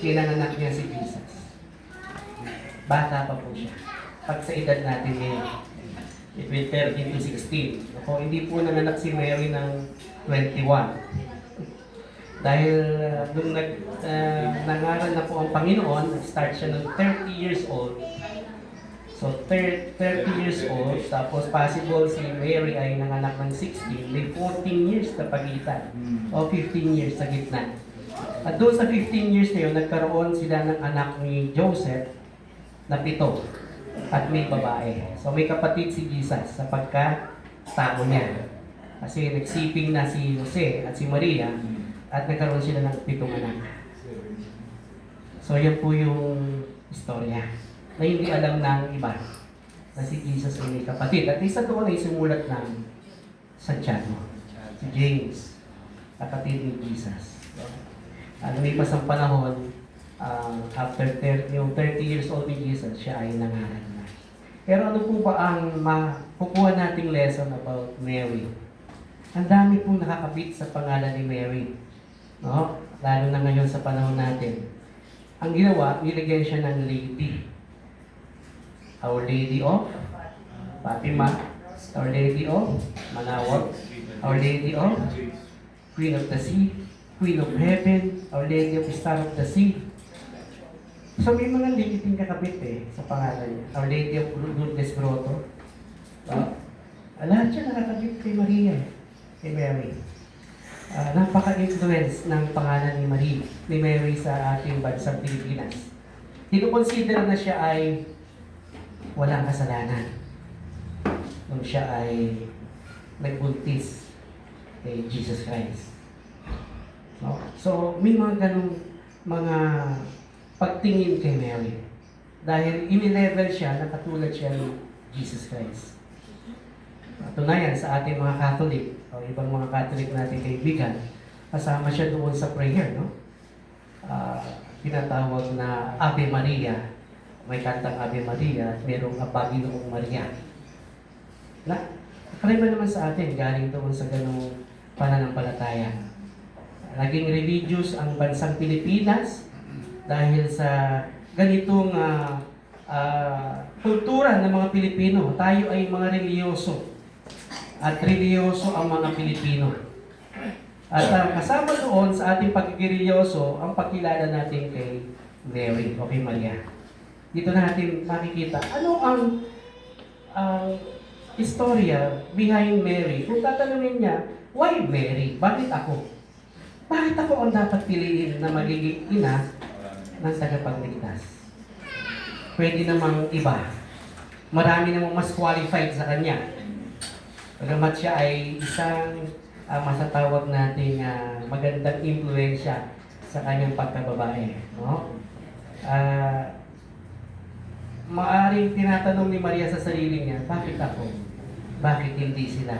pinanganak niya si Jesus. Bata pa po siya. Pag sa edad natin ngayon, between 13 to 16. Ako, hindi po nanganak si Mary ng 21. Dahil nung nangaral na po ang Panginoon, nag-start siya ng 30 years old. So, 30 years old, tapos possible si Mary ay nanganak ng 16, may 14 years na pagitan, o 15 years sa gitna. At doon sa 15 years na yun, nagkaroon sila ng anak ni Joseph na 7, at may babae. So, may kapatid si Jesus sa pagkatao niya. Kasi nagsiping na si Jose at si Maria, at nagkaroon sila ng 7 anak. So, yan po yung istorya na hindi alam ng iba na si Jesus ay may kapatid. At isa doon ay sumulat ng Santiago, si James, kapatid ni Jesus. Lumipas ang panahon, after yung 30 years old ni Jesus, siya ay nangaral na. Pero ano po ba ang makukuha nating lesson about Mary? Ang dami pong nakakabit sa pangalan ni Mary. No? Lalo na ngayon sa panahon natin. Ang ginawa, nilagyan siya ng lady. Our Lady of Fatima, Our Lady of Manawag, Our Lady of Queen of the Sea, Queen of Heaven, Our Lady of Star of the Sea. So may mga likiting kakabit sa pangalan niya. Our Lady of Lourdes Grotto. Lahat siya nakakabit kay Maria, kay Mary. Napaka-influence ng pangalan ni Mary sa ating bansang Pilipinas. Kinukonsider na siya ay walang kasalanan nung siya ay nagbuntis kay Jesus Christ. No? So, may mga ganong mga pagtingin kay Mary. Dahil inilevel siya na katulad siya ni Jesus Christ. Tunayan sa ating mga Catholic o ibang mga Catholic natin kaibigan, kasama siya doon sa prayer, no? Tinatawag na Ave Maria. May kantang Ave Maria at merong Panginoong Maria. Karamihan naman sa atin, galing doon sa ganong pananampalataya. Naging religious ang bansang Pilipinas dahil sa ganitong kultura ng mga Pilipino. Tayo ay mga reliyoso. At reliyoso ang mga Pilipino. At kasama doon sa ating pagkikireliyoso ang pagkilala natin kay Mary o kay Maria. Dito natin makikita ano ang istorya behind Mary. Kung tatanungin niya, why Mary? Bakit ako? Bakit ako ang dapat piliin na magiging ina ng tagapagligtas? Pwede namang iba. Marami namang mas qualified sa kanya. Pagamat siya ay isang masatawag natin magandang impluensya sa kanyang pagkababae. No? Maaring tinatanong ni Maria sa sarili niya, bakit ako? Bakit hindi sila?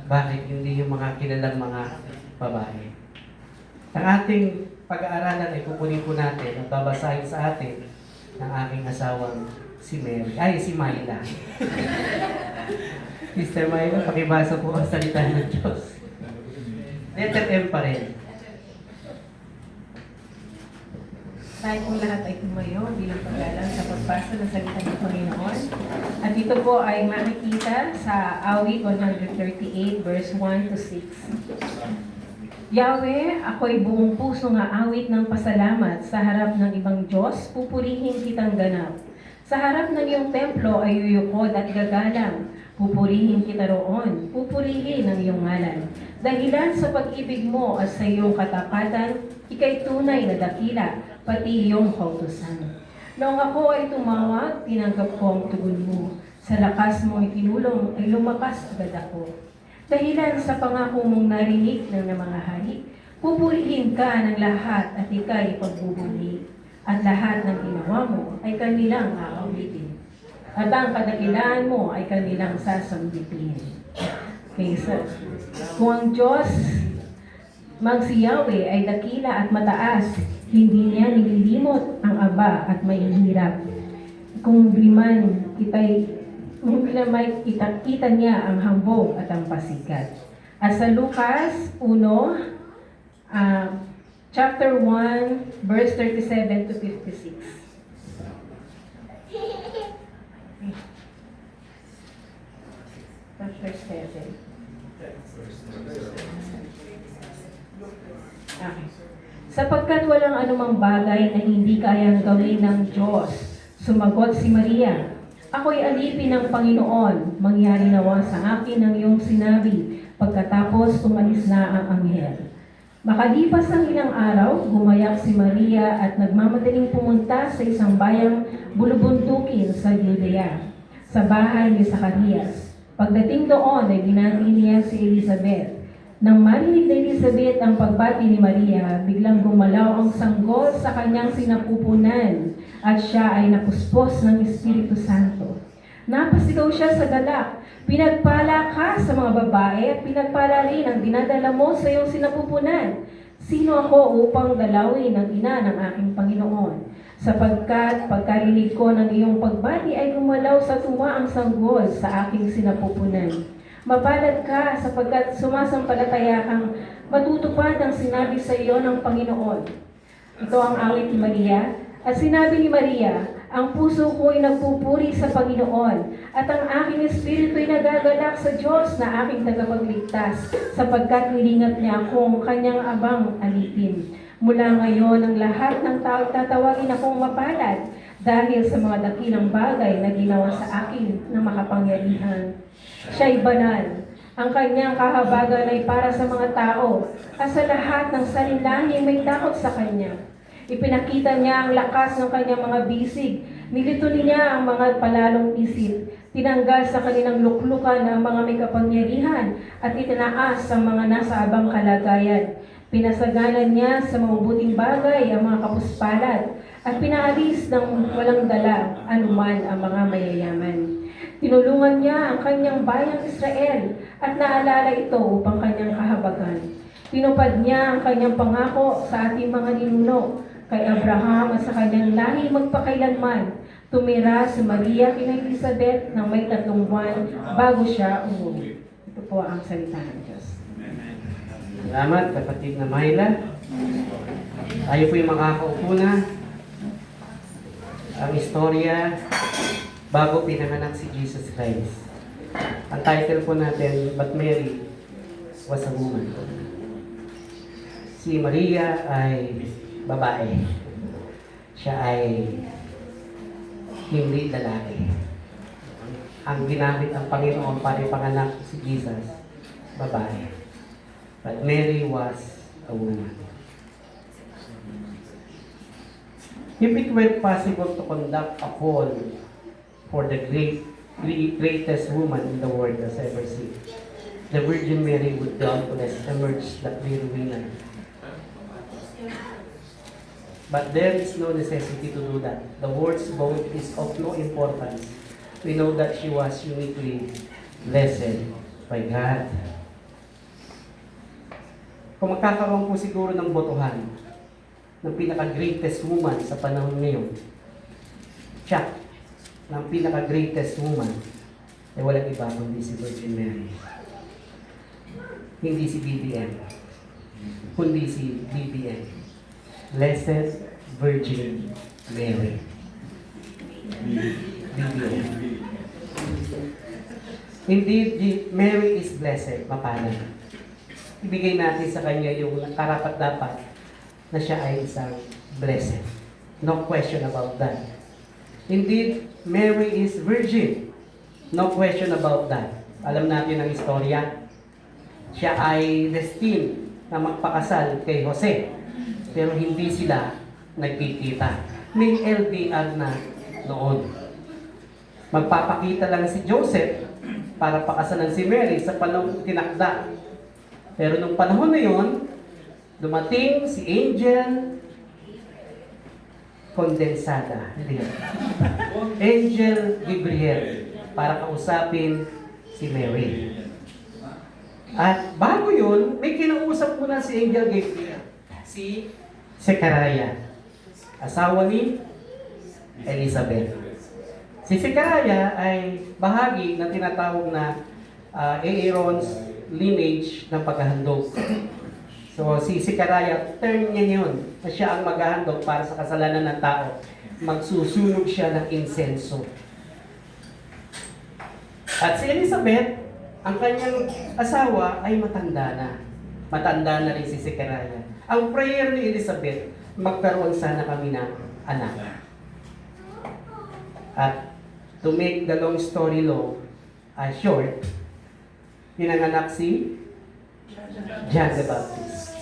Bakit hindi yung mga kilalang mga babae? Ang ating pag-aaralan ay kukunin po natin at babasahin sa atin ng aking asawang si Myla. Sister Myla, pakibasa po ang salita ng Diyos. Letter M pa rin. Tayo pong lahat ay tumayo bilang paggalang sa pagbasa ng salita ng Panginoon. At ito po ay makikita sa awit 138 verse 1 to 6. Yahweh, ako'y buong puso nga awit ng pasalamat sa harap ng ibang Diyos, pupurihin kitang ganap. Sa harap ng iyong templo ay yuyukod at gagalang, pupurihin kita roon, pupurihin ang iyong ngalan. Dahilan sa pag-ibig mo at sa iyong katapatan, ika'y tunay na dakila, pati iyong kautusan. Noong ako ay tumawag, tinanggap ko ang tugon mo. Sa lakas mo itinulong, ay lumakas agad ako. Dahilan sa pangako mong narinig ng mga hari, pupurihin ka ng lahat at ika'y pagbubuli. At lahat ng ginawa mo ay kanilang aawitin. At ang kadakilaan mo ay kanilang sasambitin. Kaysa, kung ang Diyos, si Yahweh ay dakila at mataas, hindi niya nililimot ang aba at may hirap. Kung biman kita niya ang hambog at ang pasikat. At sa Lucas 1:12 chapter 1, verse 37 to 56. Chapter 7. Okay. Sapagkat walang anumang bagay na hindi kayang gawin ng Diyos, sumagot si Maria, ako'y alipin ng Panginoon, mangyari nawa sa akin ang iyong sinabi, pagkatapos umalis na ang anghel. Makalipas ang ilang araw, gumayak si Maria at nagmamadaling pumunta sa isang bayang bulubuntukin sa Judea, sa bahay ni Zacarias. Pagdating doon ay binati niya si Elizabeth. Nang marinig ni Elizabeth ang pagbati ni Maria, biglang gumalaw ang sanggol sa kanyang sinapupunan at siya ay napuspos ng Espiritu Santo. Napasigaw siya sa galak, pinagpala ka sa mga babae at pinagpala rin ang dinadala mo sa iyong sinapupunan. Sino ako upang dalawin ang ina ng aking Panginoon? Sapagkat pagkarinig ko ng iyong pagbati ay gumalaw sa tuwa ang sanggol sa aking sinapupunan. Mapalad ka sapagkat sumasampalataya kang matutupad ang sinabi sa iyo ng Panginoon. Ito ang awit ni Maria. At sinabi ni Maria, ang puso ko ay nagpupuri sa Panginoon at ang aking espiritu ay nagagalak sa Diyos na aking tagapagligtas sapagkat nilingat niya akong kanyang abang alipin. Mula ngayon, ang lahat ng tao tatawagin akong mapalad dahil sa mga dakilang bagay na ginawa sa akin ng makapangyarihan. Siya'y banal. Ang kanyang kahabagan ay para sa mga tao at sa lahat ng salinlahi may takot sa kanya. Ipinakita niya ang lakas ng kanyang mga bisig. Nilito niya ang mga palalong isip. Tinanggal sa kanilang luklukan ang mga may kapangyarihan at itinaas ang mga nasa abang kalagayan. Pinasaganan niya sa mabubuting bagay ang mga kapuspalad at pinaalis ng walang dala anuman ang mga mayayaman. Tinulungan niya ang kanyang bayang Israel at naalala ito upang kanyang kahabagan. Tinupad niya ang kanyang pangako sa ating mga ninuno, kay Abraham at sa kanyang lahi magpakailanman. Tumira si Maria kina Elizabeth ng may 3 buwan bago siya umuwi. Ito po ang salita ng Diyos. Salamat, kapatid na Myla. Tayo po yung makakaupo na. Ang istorya bago pinanganak si Jesus Christ. Ang title po natin, But Mary Was a Woman. Si Maria ay babae. Siya ay hindi lalaki. Ang ginamit ng Panginoon para ipanganak si Jesus, babae. But Mary was a woman. If it were possible to conduct a poll for the greatest woman in the world has ever seen, the Virgin Mary would doubtless emerge the clear winner. But there is no necessity to do that. The word's vote is of no importance. We know that she was uniquely blessed by God. Kung magkakaroon po siguro ng botohan ng pinaka-greatest woman sa panahon ngayon, siya, ng pinaka-greatest woman, ay walang iba kundi si Virgin Mary. Hindi si BBM, kundi si BBM. Blessed Virgin Mary. BBM. Indeed, Mary is blessed, mapalad. Ibigay natin sa kanya yung karapat-dapat na siya ay isang blessed. No question about that. Indeed, Mary is virgin. No question about that. Alam natin ang istorya. Siya ay destined na magpakasal kay Jose. Pero hindi sila nagkikita. May LDR na noon. Magpapakita lang si Joseph para pakasalan si Mary sa panahon tinakda. Pero nung panahon na yon, dumating si Angel Condensada. Angel Gabriel para kausapin si Mary. At bago yun, may kinausap muna si Angel Gabriel. Si Zechariah, asawa ni Elizabeth. Si Zechariah ay bahagi na tinatawag na Aaron's lineage ng paghahandog So si Zechariah, turn niya yun na siya ang maghahandog para sa kasalanan ng tao. Magsusunog siya ng insenso. At si Elizabeth, ang kanyang asawa ay matanda na. Matanda na rin si Zechariah. Ang prayer ni Elizabeth, magkaroon sana kami ng anak. At to make the long story long, short, pinanganak si John the Baptist.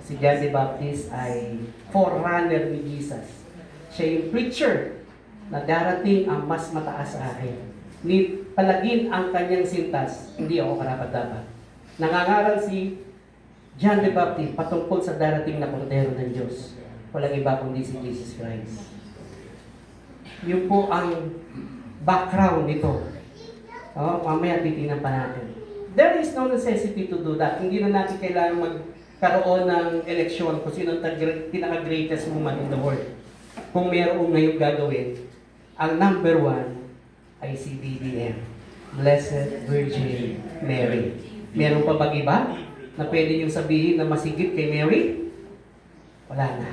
Si John the Baptist ay forerunner ni Jesus. Siya yung preacher na darating ang mas mataas sa akin. Ni palagin ang kanyang sintas, hindi ako karapat-dapat. Nangangaral si John the Baptist patungkol sa darating na kordero ng Diyos. Walang iba kundi si Jesus Christ. Yun po ang background nito. Mamaya titingnan pa natin. There is no necessity to do that. Hindi na natin kailangan magkaroon ng eleksyon kung sino ang pinaka-greatest woman in the world. Kung mayroong ngayong gagawin, ang number one ay si BBM. Blessed Virgin Mary. Meron pa bang iba na pwede niyong sabihin na masigit kay Mary? Wala na.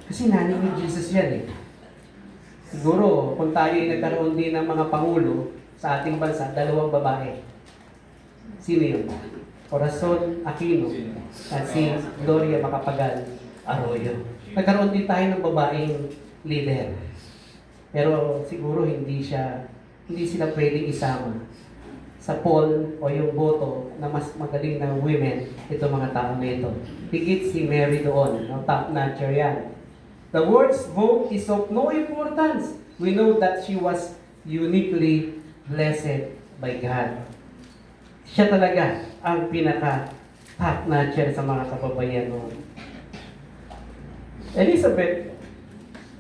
Kasi nanay ni Jesus yan eh. Siguro, kung tayo ay nagkaroon din ng mga pangulo sa ating bansa, 2 babae. Sino yun? Corazon Aquino at si Gloria Macapagal Arroyo. Nagkaroon din tayo ng babaeng leader. Pero siguro hindi sila pwedeng isama sa poll o yung boto na mas magaling na women ito mga tao na ito. Higit si Mary doon, no? Top notcher yan. The word's vote is of no importance. We know that she was uniquely blessed by God. Siya talaga ang pinaka-top notcher sa mga kababayan noon. Elizabeth,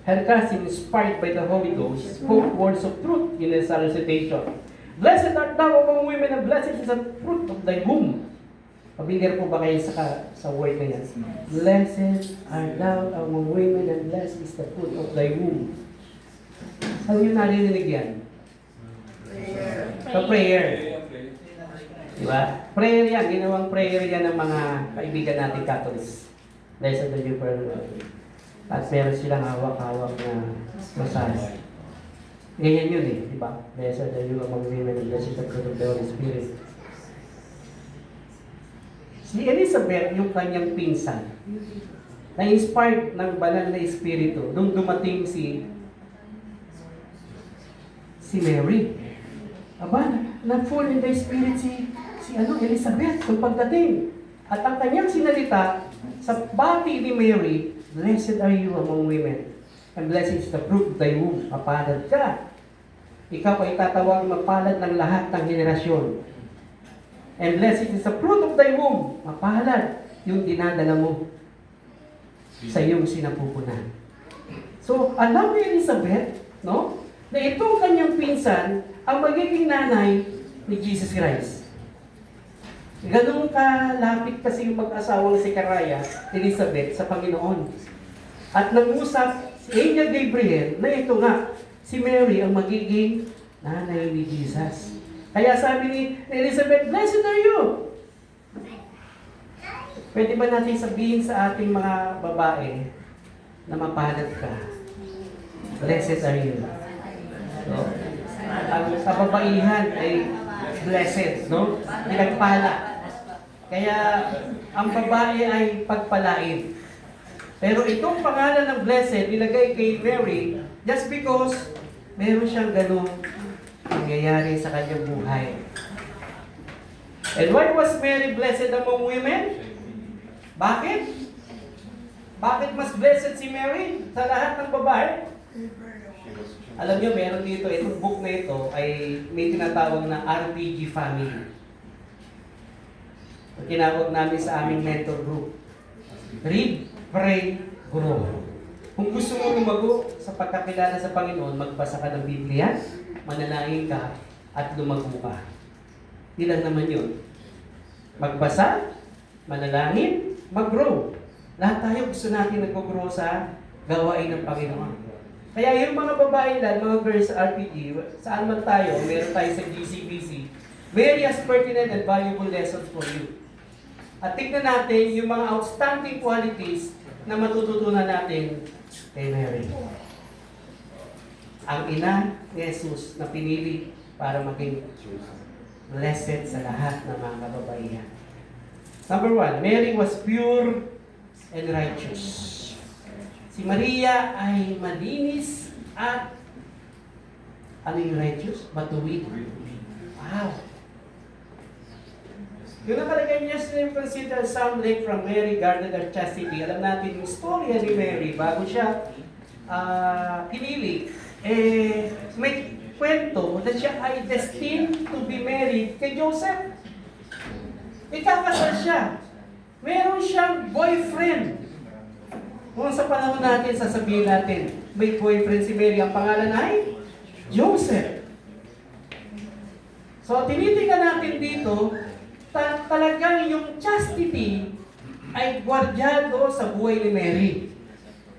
her cousin, inspired by the Holy Ghost, spoke words of truth in his recitation. Blessed art thou among women, and blessed is the fruit of thy womb. Pamilyar po ba kayo sa word na yan? Blessed art thou among women, and blessed is the fruit of thy womb. Saan yung narinig yan? Sa prayer. Diba? Prayer yan. Ginawang prayer yan ng mga kaibigan natin Catholics. Blessed are you for at meron silang hawak-hawak na masahe. Ganyan yun eh, di ba? Blessed are you among women, and blessed is the fruit of the Holy Spirit. Si Elizabeth, yung kanyang pinsan, na-inspired ng banal na espiritu nung dumating si Mary. Aba, na-full in the spirit si Elizabeth nung pagdating. At ang kanyang sinalita sa bati ni Mary, blessed are you among women, and blessed is the fruit of thy womb. Mapalad ka. Ikaw ay tatawag mapalad ng lahat ng henerasyon. And blessed is the fruit of thy womb. Mapalad yung dinadala mo sa iyong sinapupunan. So, alam ni Elizabeth, no, na itong kanyang pinsan ang magiging nanay ni Jesus Christ. Ganun kalapit kasi yung mag-asawang si Elizabeth sa Panginoon. At nag-usap si Angel Gabriel na ito nga, si Mary ang magiging nanay ni Jesus. Kaya sabi ni Elizabeth, blessed are you. Pwede ba natin sabihin sa ating mga babae na mapalad ka? Blessed are you. No? Ang kababaihan ay blessed, no? Pinagpala. Kaya ang babae ay pagpalain. Pero itong pangalan ng blessed, nilagay kay Mary just because meron siyang ganong nangyayari sa kanyang buhay. And why was Mary blessed among women? Bakit? Bakit mas blessed si Mary sa lahat ng babae? Alam niyo, meron dito, itong book na ito ay may tinatawag na RPG family. Tinawag namin sa aming mentor group. Read, pray, grow. Kung gusto mo lumago sa pagkakilala sa Panginoon, magbasa ka ng Biblia, manalangin ka, at lumago ka. Di lang naman yun. Magbasa, manalangin, mag-grow. Lahat tayo gusto natin nag-grow sa gawain ng Panginoon. Kaya yung mga babae lang, mga girls sa RPG, saan man tayo, meron tayo sa GCBC, various pertinent and valuable lessons for you. At tignan natin yung mga outstanding qualities na matututunan natin kay Mary. Ang ina ni Jesus na pinili para maging blessed sa lahat ng mga kababaihan. Number 1, Mary was pure and righteous. Si Maria ay malinis at ano yung righteous? Matuwid. Wow! Yung nakalagay niya sa consider some lake from Mary guarded her chastity. Alam natin yung storya ni Mary bago siya pinili. May kwento na siya ay destined to be married kay Joseph. Ikakasal siya. Meron siyang boyfriend. Kung sa panahon natin, sasabihin natin, may boyfriend si Mary. Ang pangalan ay Joseph. So, tinitingnan natin dito, talagang yung chastity ay gwardyado sa buhay ni Mary.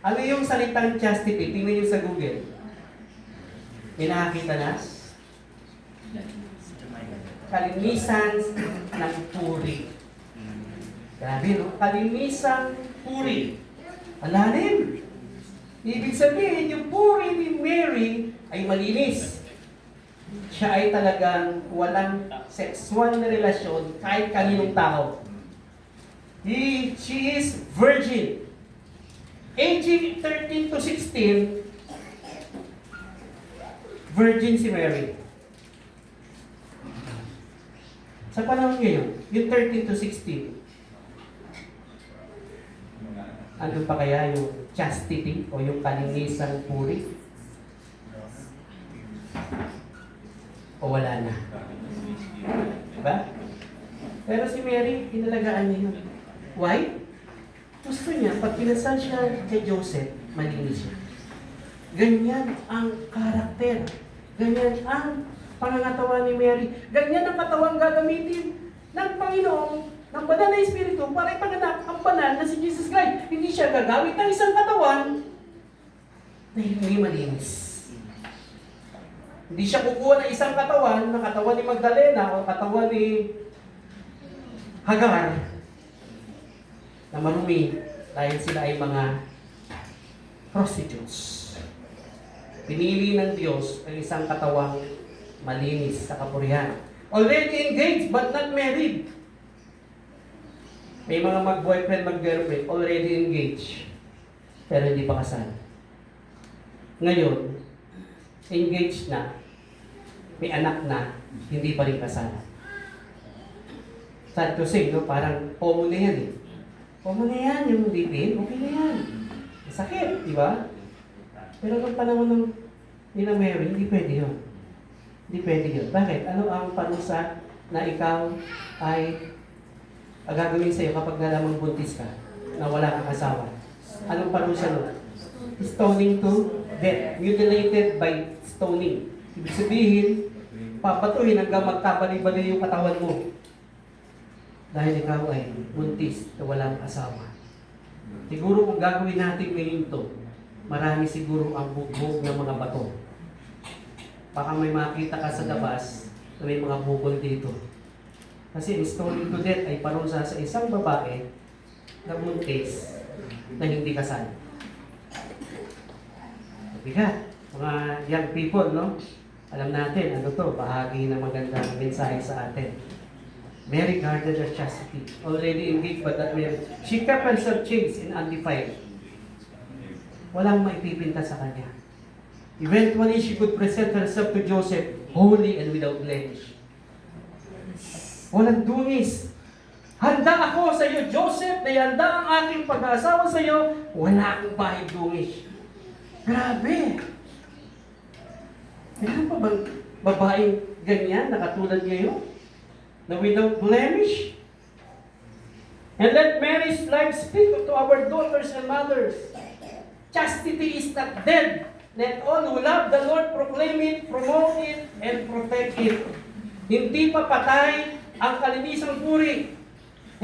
Ano yung salitang chastity? Tingnan niyo sa Google. May nakakita na? Kalinisan ng puri. Grabe, no? Kalinisan puri. Alalim. Ibig sabihin, yung puri ni Mary ay malinis. Siya ay talagang walang sexual na relasyon kahit kaninong tao. She is virgin. Aging 13 to 16, virgin si Mary. Sa panahon ngayon, yung 13 to 16, ano pa kaya yung chastity o yung kalinisang puri? O wala na? Diba? Pero si Mary, inalagaan niya yun. Why? Gusto niya, pag kinasal siya kay Joseph, malinis siya. Ganyan ang karakter. Ganyan ang pangangatawan ni Mary. Ganyan ang katawang gagamitin ng Panginoon, ng banal na Espiritu para ipanganak ang banal na si Jesus Christ. Hindi siya gagamit ng isang katawan na hindi malinis. Hindi siya kukuha ng isang katawan, ng katawan ni Magdalena o katawan ni Hagar na marumi dahil sila ay mga prostitutes. Pinili ng Diyos ang isang katawang malinis sa kapurihan. Already engaged but not married. May mga mag-boyfriend, mag-girlfriend, already engaged, pero hindi pa kasal. Ngayon, engaged na, may anak na, hindi pa rin kasal. Sad to say, no? Parang pomo na yan eh. Pomo na yan, yung live-in, okay na yan. Sakit, di ba? Pero nung panahon ng nila Mary, hindi pwede yun. Hindi pwede yun. Bakit? Ano ang parusa na ikaw ay gagawin sa'yo kapag nalamang buntis ka na wala kang asawa? Anong parusa nun? Stoning to death. Mutilated by stoning. Ibig sabihin, papatuhin hanggang magkabali-bali yung katawan mo. Dahil ikaw ay buntis na walang asawa. Siguro kung gagawin natin ngayon to, marami siguro ang bugbog ng mga bato. Baka may makita ka sa labas na may mga bukol dito. Kasi stoning to death ay parusa sa isang babae na buntis na hindi kasal. Bigat. Mga young people, no? Alam natin, ano to, bahagi ng magandang mensahe sa atin. Mary guarded her chastity. Already engaged but not married. She kept herself chaste and undefiled. Walang maipipinta sa kanya. Eventually, she could present herself to Joseph holy and without blemish. Walang dungis. Handa ako sa iyo, Joseph, na handa ang aking pag-aasawa sa iyo, wala akong bahay dungis. Grabe! Meron pa bang babaeng ganyan na katulad ngayon? Na without blemish? And let Mary's life speak to our daughters and mothers. Chastity is not dead. Let all who love the Lord proclaim it, promote it, and protect it. Hindi pa patay ang kalinisang puri.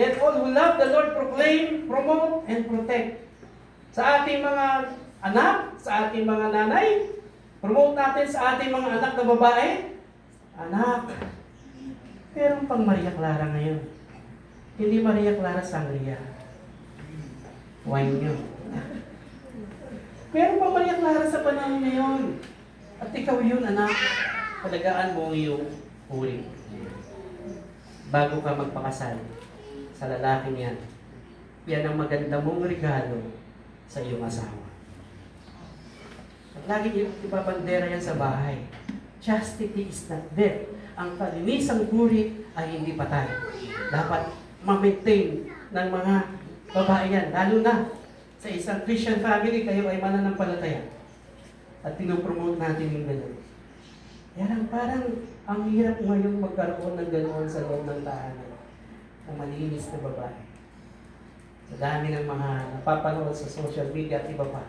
Let all who love the Lord proclaim, promote, and protect. Sa ating mga anak, sa ating mga nanay, promote natin sa ating mga anak na babae. Anak, meron pang Maria Clara ngayon. Hindi Maria Clara Sangria. Wine nyo. Meron pa Maria Clara sa panahon ngayon. At ikaw yun, anak. Palagaan mo ang iyong puri. Bago ka magpakasal sa lalaking yan, yan ang maganda mong regalo sa iyong asawa. At lagi ibabandera yan sa bahay. Chastity is not death. Ang kalinisang puri ay hindi patay. Dapat ma-maintain ng mga babae yan, lalo na sa isang Christian family, kayo ay mananampalataya. At pinopromote natin yung gano'n. Yan parang ang hirap ngayon magkaroon ng ganoon sa loob ng tahanan. Ang malinis na babae. Sa dami ng mga napapanood sa social media at iba pa.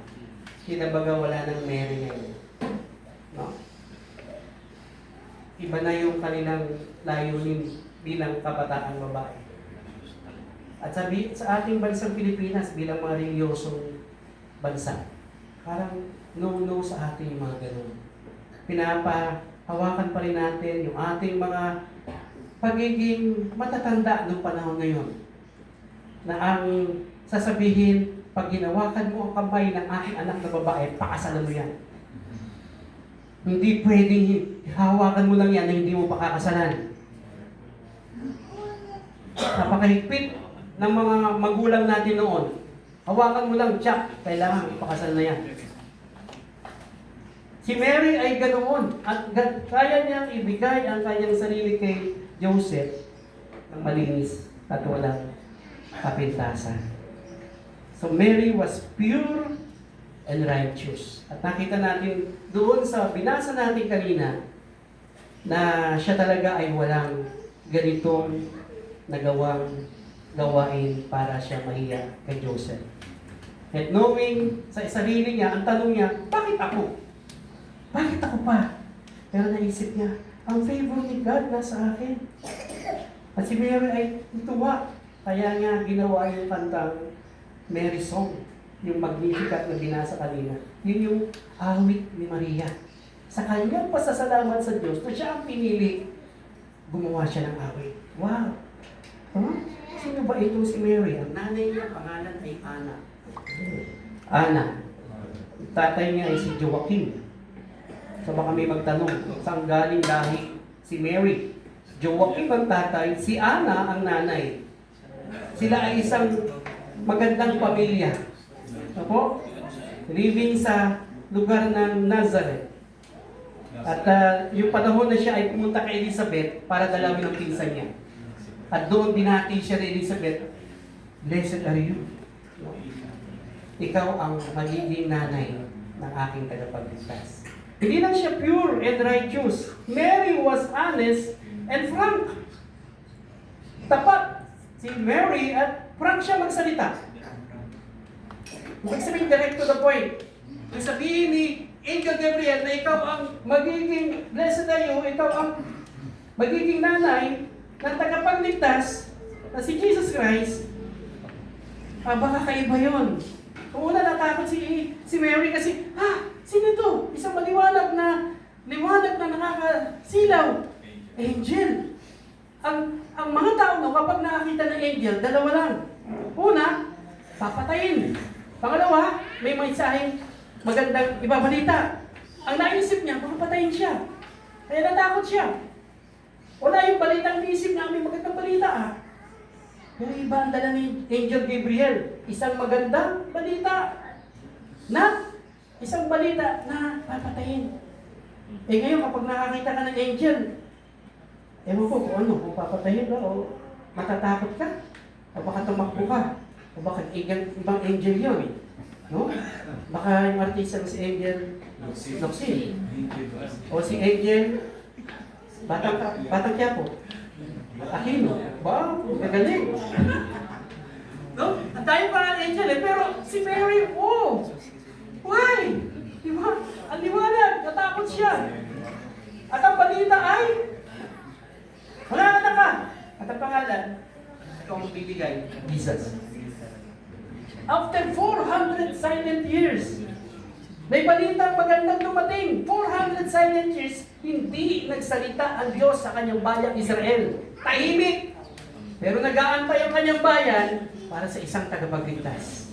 Kinabaga wala ng Mary ngayon. No? Iba na yung kanilang layunin bilang kabataang babae. At sa ating bansang Pilipinas bilang mga reliyosong bansa, parang no sa ating mga ganun. Pinapahawakan pa rin natin yung ating mga pagiging matatanda ng panahon ngayon. Na ang sasabihin, pag ginawakan mo ang kamay ng aking anak na babae, pakasalan mo yan. Hindi pwedeng hawakan mo lang yan na hindi mo pakakasalan. Napakahigpit ng mga magulang natin noon. Hawakan mo lang, tsak, kailangan ipakasal na yan. Si Mary ay ganoon at kaya niyang ibigay ang kanyang sarili kay Joseph ng malinis at walang kapintasan. So Mary was pure and righteous. At nakita natin doon sa binasa natin kanina na siya talaga ay walang ganitong nagawang gawain para siya mahiya kay Joseph. At knowing sa sarili niya, ang tanong niya, bakit ako? Bakit ako pa? Pero naisip niya, ang favor ni God nasa akin. At si Mary ay tuwa. Kaya nga ginawa yung kantang Mary Song, yung Magnificat na binasa kanina. Yun yung awit ni Maria. Sa kanyang pasasalamat sa Diyos, na siya ang pinili, gumawa siya ng awit. Wow! Huh? Sino ba ito si Mary? Ang nanay niya, pangalan ay Ana. Ana. Tatay niya ay si Joaquin. So baka may magtanong, saan galing lahi si Mary? Joaquin ang tatay, si Ana ang nanay. Sila ay isang magandang pamilya. Opo? Living sa lugar ng Nazareth. At yung panahon na siya ay pumunta kay Elizabeth para dalawin ang pinsan niya. At doon binati siya ni Elizabeth, "Blessed are you. Ikaw ang magiging nanay ng aking tagapagligtas." Hindi lang siya pure and righteous. Mary was honest and frank. Tapat si Mary at frank siya magsalita. Ibig sabihin direct to the point. Kung sabihin ni Angel Gabriel na ikaw ang magiging blessed are you, ikaw ang magiging nanay ng tagapagligtas na si Jesus Christ, baka kaiba yun. Kung una natakot si Mary kasi, sino to? Isang liwanag na nakakasilaw. Angel. Ang mga tao no, kapag nakakita ng angel, dalawa lang. Una, papatayin. Pangalawa, may mensaheng magandang ibabalita. Ang naisip niya, papatayin siya. Kaya natakot siya. Wala yung balitang naisip niya, may magandang balita Pero iba ang dala ni Angel Gabriel. Isang magandang balita na isang balita na papatayin. Ngayon kapag nakakita ka ng angel, ewan ko kung ano, kung papatayin ka o matatakot ka, o baka tumakbo ka, o baka ibang angel yun. No? Baka yung artista si Angel Noxil. O si Angel Batang Quiapo. Aquino. Wow, magaling. No? Ang tayo pa ng angel pero si Mary, why? Diba? Ang liwanag, natakot siya. At ang balita ay, wala na ka. At ang pangalan, ikaw ang bibigay, Jesus. After 400 silent years, may balitang magandang dumating. 400 silent years, hindi nagsalita ang Diyos sa kanyang bayang Israel. Tahimik. Pero nag-aantay ang kanyang bayan para sa isang tagapagligtas.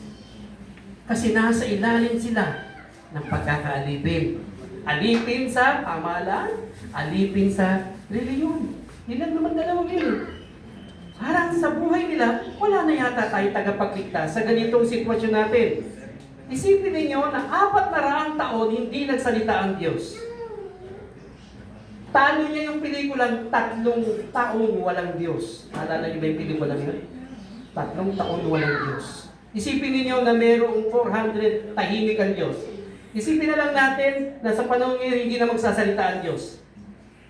Kasi nasa ilalim sila ng pagkakaalipin. Alipin sa pamahalaan, alipin sa reliyon. Ilan naman dalawang yun. Parang sa buhay nila, wala na yata tayo tagapagligtas sa ganitong sitwasyon natin. Isipin ninyo na 400 taon hindi nagsalita ang Diyos. Talo niya yung pelikulang 3 taong walang Diyos. Alala niyo ba yung pelikulang yun? 3 taon walang Diyos. Isipin niyo na mayroong 400 tahimik ang Diyos. Isipin na lang natin na sa panahon ngayon hindi na magsasalita ang Diyos.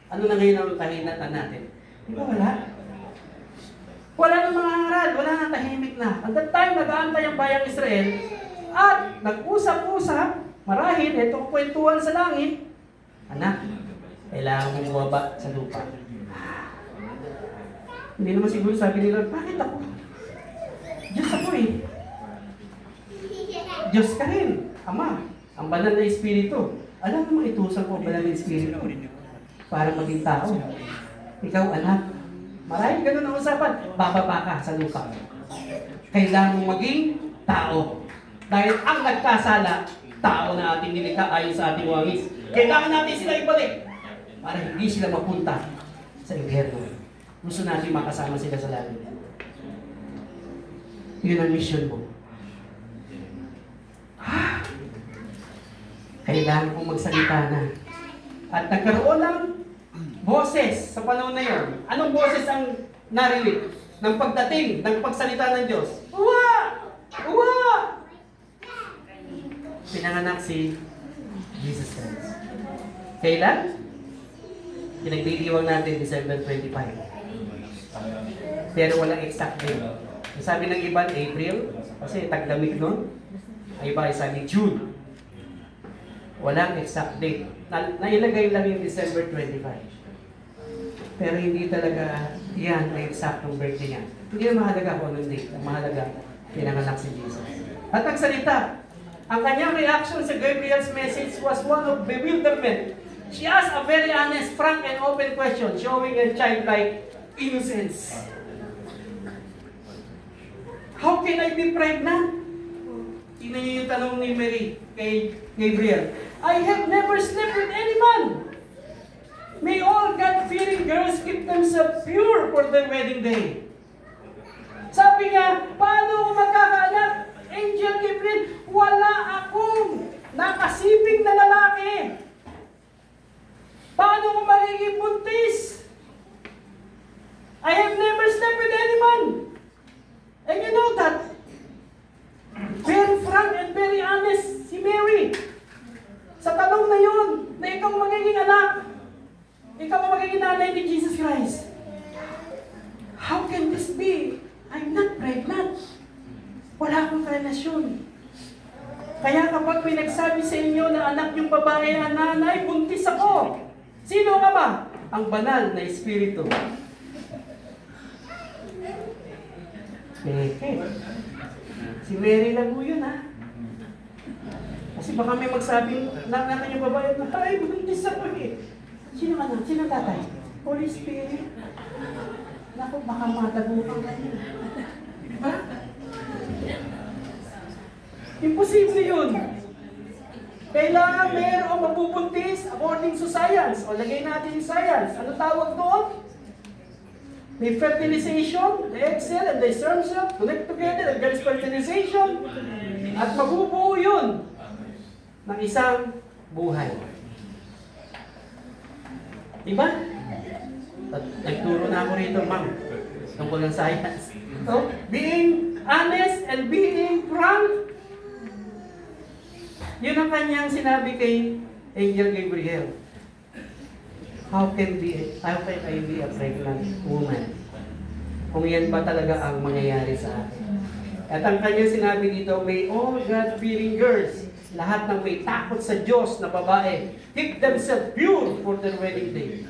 Ano na ngayon ang kahinatan natin? Di ba wala? Wala nang mga aral, wala nang tahimik na. At that time, nag-aantay ang bayang Israel at nag-usap-usap, marahil, itong kwentuhan sa langit, anak, kailangan mong bumaba sa lupa. Hindi naman siguro sabi nila, bakit ako? Diyos ako eh. Diyos ka rin, Ama, ang banal na Espiritu. Alam mo, itusan ko ang banal na Espiritu para maging tao. Ikaw, anak, marahil ganun ang usapan, bababa ka sa lupa. Kailangan mong maging tao. Dahil ang nagkasala, tao na ating nilikha ayon sa ating wangis. Kailangan natin sila ibalik para hindi sila mapunta sa impyerno. Gusto natin makasama sila sa langit. Yun ang mission mo. Kailangan mong magsalita na. At nagkaroon ng boses sa panahon na yun. Anong boses ang narinig ng pagdating, ng pagsalita ng Diyos? Uwa! Uwa! Pinanganak si Jesus Christ. Kailan? Pinagdiriwang natin December 25. Pero walang exact date. Sabi ng iba, April, kasi taglamig nun. Ang iba ay sabi June. Walang exact date. Nailagay lang yung December 25. Pero hindi talaga yan ang eksaktong birthday niya. Hindi na mahalaga kung anong date. Ang mahalaga, pinanganak si Jesus. At nagsalita, ang kanyang reaction sa Gabriel's message was one of bewilderment. She asked a very honest, frank, and open question, showing a childlike innocence. How can I be pregnant? Tingnan niyo yung tanong ni Mary kay Gabriel. I have never slept with any man. May all God-fearing girls keep themselves pure for their wedding day. Sabi niya, paano ako magkakaanak? Angel Gabriel, wala akong nakasiping na lalaki. Paano ko magiging buntis? I have never slept with any man. And you know that? Very frank and very honest si Mary. Sa tanong na yun, na ikaw magiging anak, ikaw ang magiging nanay ni Jesus Christ. How can this be? I'm not pregnant. Wala akong relasyon. Kaya kapag may nagsabi sa inyo na anak yung babae ang nanay, buntis ako. Sino ka ba? Ang banal na Espiritu. Si Mary lang po yun, ha? Kasi baka may magsabing na yung babae na, ay, buntis ako eh. Sino ka na? Sino tatay? Holy Spirit. Naku, baka matagupan ka niya. Diba? Imposible yun. Kailangan mayroong mabubuntis according to science. O lagay natin yung science. Ano tawag doon? May fertilization, the egg cell and the sperm cell connect together and there is fertilization. At mabubuo yun ng isang buhay. Diba? At nagturo na ako rito, ma'am. Tungkol ng science. So, being honest and being frank, yun ang kanyang sinabi kay Angel Gabriel. How can I be a pregnant woman? Kung yan ba talaga ang mangyayari sa akin? At ang kanyang sinabi dito, may all God-fearing girls, lahat ng may takot sa Diyos na babae, keep themselves pure for their wedding day.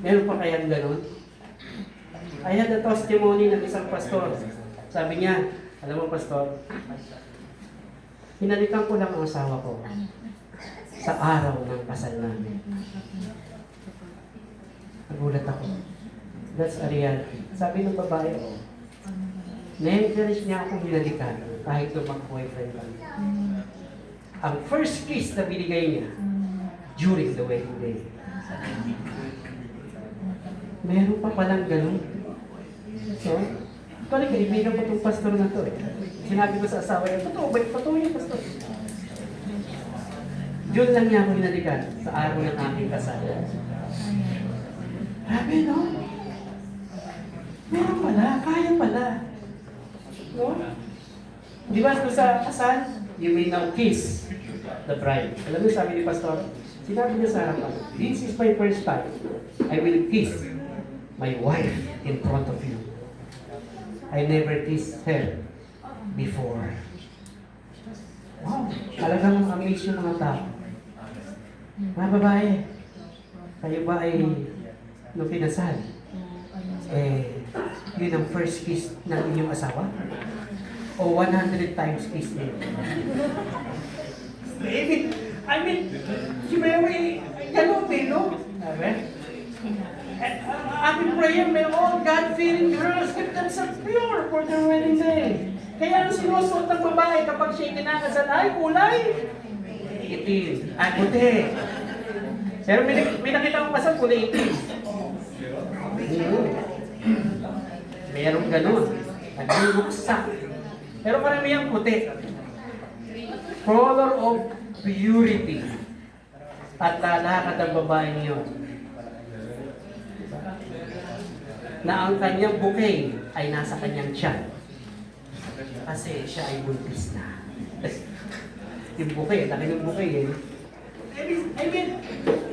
Meron pa kayang ganun? I had a testimony ng isang pastor. Sabi niya, alam mo pastor, hinalikan ko lang ang asawa ko sa araw ng kasal namin. Nagulat ako. That's a reality. Sabi ng babae, oh, na-encourage niya akong hinalikan kahit lumang boyfriend lang. Ang first kiss na binigay niya during the wedding day. Meron pa palang ganun. So, actually, kaibigan pa itong pastor na to eh. Sinabi ko sa asawa niya, totoo yung pastor. Diyon lang niya ako hinalikan sa araw ng aking kasal. Grabe, no? Meron pala, kaya pala. No? Di ba sa kasal, you may now kiss the bride. Alam mo, sabi ni pastor, sinabi niya sa harapan, this is my first time. I will kiss my wife in front of you. I never kissed her before. Wow, talagang amaze yung mga tao. Mga babae, kayo ba ay nung kinasal? Yun ang first kiss ng inyong asawa? O 100 times kiss niyo? I mean, si Mary, ganun din, no? Ang aking prayer, may all God-fearing girls keep themselves pure for their wedding day. Kaya ang sinusuot ng babae kapag siya kinakasal ay kulay itim. Puti. Pero may nakita akong pasal, kulay itim. Merong ganun. Nagluluksak. Pero maraming puti. Color of purity. At lalakad ang babae niyo na ang kanyang bouquet ay nasa kanyang tiyan. Kasi siya ay buntis na. Yung bouquet, laki ng bouquet eh. I mean,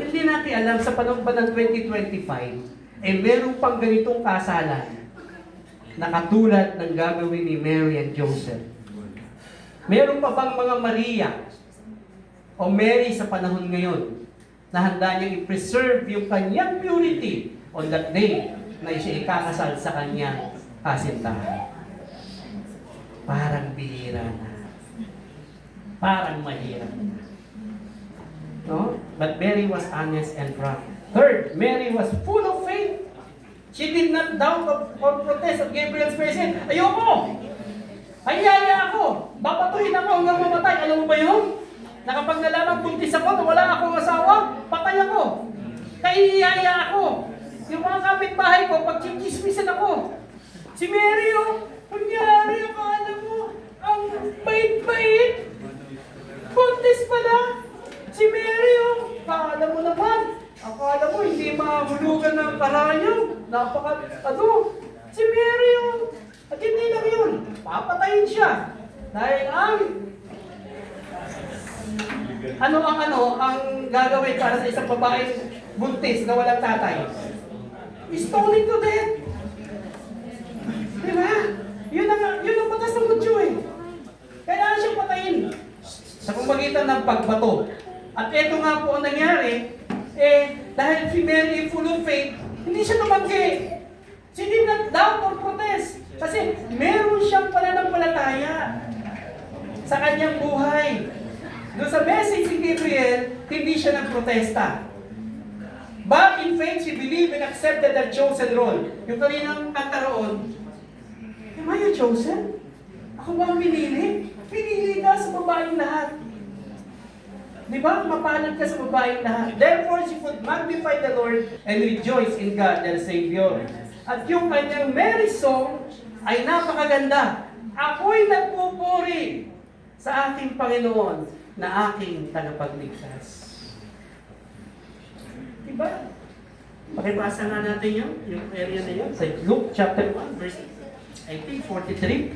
hindi natin alam sa panahon pa ng 2025, meron pang ganitong kasalan na katulad ng gagawin ni Mary and Joseph. Meron pa bang mga Maria o Mary sa panahon ngayon na handa niyang i-preserve yung kanyang purity on that day na siya ikakasal sa kanyang kasintahan? Parang bihira na. Parang mahirap na. No? But Mary was honest and frank. Third, Mary was full of faith. She did not doubt or protest at Gabriel's presence. Ayoko! Ayaya ako! Babatuhin ako hanggang mamatay. Alam mo ba yun? Na kapag nalaman buntis ako na wala akong asawa, patay ako. Kaiyaya ako. Yung mga kapitbahay ko, pag chichismisan ako. Si Mary, oh, kunyari, akala mo, ang bait-bait. Buntis pala. Si Mary, oh, akala mo naman. Akala mo, hindi mahulugan ng karayang. Si Mary, oh. At hindi lang yun. Papatayin siya. Dahil ang gagawin para sa isang babaeng buntis na walang tatay? Stoning to death. Diba? Yun ang batas ng Hudyo eh. Kailangan siyang patayin. Sa pamagitan ng pagbato. At ito nga po ang nangyari, dahil si Mary full of faith, hindi siya tumanggi. She did not doubt or protest. Kasi meron siyang pananampalataya sa kanyang buhay. Doon sa message ni Gabriel, hindi siya nagprotesta. But in faith, she believed and accepted the chosen role. Yung kaninang kanta roon, am I a chosen? Ako ba ang pinili? Pinili ka sa babaeng lahat. Di ba? Mapalad ka sa babaeng lahat. Therefore, she would magnify the Lord and rejoice in God, their Savior. At yung kanyang Mary song ay napakaganda. Ako'y nagpupuri sa aking Panginoon na aking tagapagligtas. Diba? Pakibasa nga natin yung area na yun. Sa Luke chapter 1, verse 43.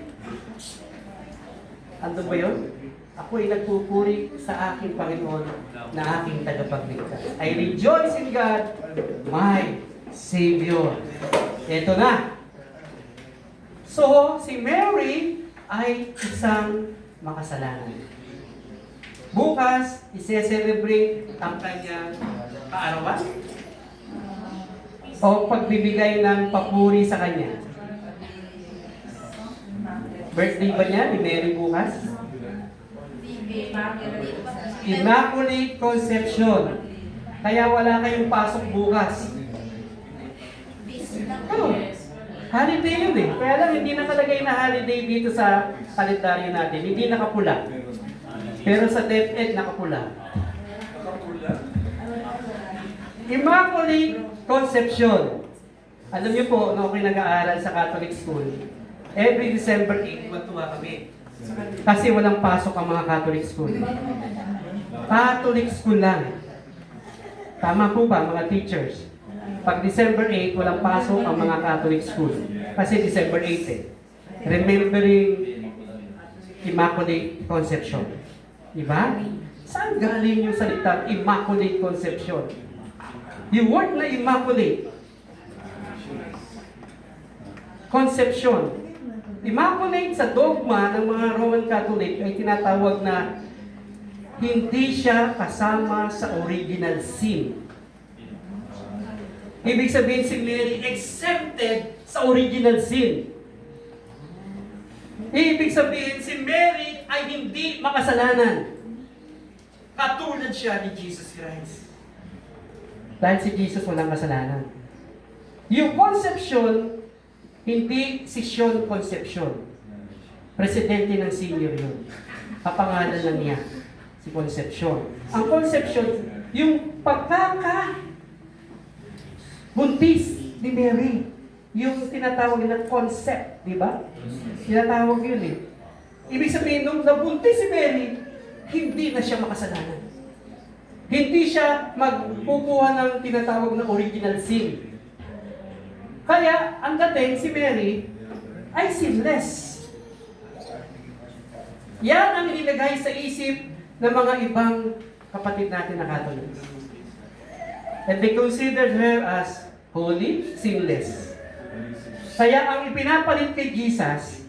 Ano ba yun? Ako'y nagpupuri sa aking Panginoon na aking tagapagligtas. I rejoice in God, my Savior. Ito na. So, si Mary ay isang makasalanan. Bukas, ise-celebrate ang kanyang kaarawan o pagbibigay ng papuri sa kanya. Birthday ba niya ni Mary bukas? Immaculate Conception. Kaya wala kayong pasok bukas. Holiday yun eh. Kaya lang hindi nakalagay na holiday dito sa kalendaryo natin. Hindi nakapula. Pero sa DepEd nakapula. Immaculate Conception. Alam niyo po, nung ako'y nag-aaral sa Catholic School, every December 8, matuwa kami. Kasi walang pasok ang mga Catholic School. Catholic School lang. Tama po ba, mga teachers? Pag December 8, walang pasok ang mga Catholic School. Kasi December 8 eh. Remembering Immaculate Conception. Diba? Saan galing yung salitang Immaculate Conception? Yung word na Immaculate Conception. Immaculate sa dogma ng mga Roman Catholic ay tinatawag na hindi siya kasama sa original sin. Ibig sabihin si Mary exempted sa original sin. Ibig sabihin si Mary ay hindi makasalanan. Katulad siya ni Jesus Christ. Dahil si Jesus walang kasalanan. Yung conception, hindi si Sean Concepcion. Presidente ng senior yun. Kapangalan lang niya, si Concepcion. Ang Concepcion, yung buntis ni Mary. Yung tinatawag na concept, di ba? Tinatawag yun eh. Ibig sabihin, nung nabuntis si Mary, hindi na siya makasalanan. Hindi siya magkukuha ng tinatawag na original sin. Kaya, ang dating si Mary ay sinless. Yan ang inilagay sa isip ng mga ibang kapatid natin na Catholics. And they considered her as holy, sinless. Kaya ang ipinapalit kay Jesus,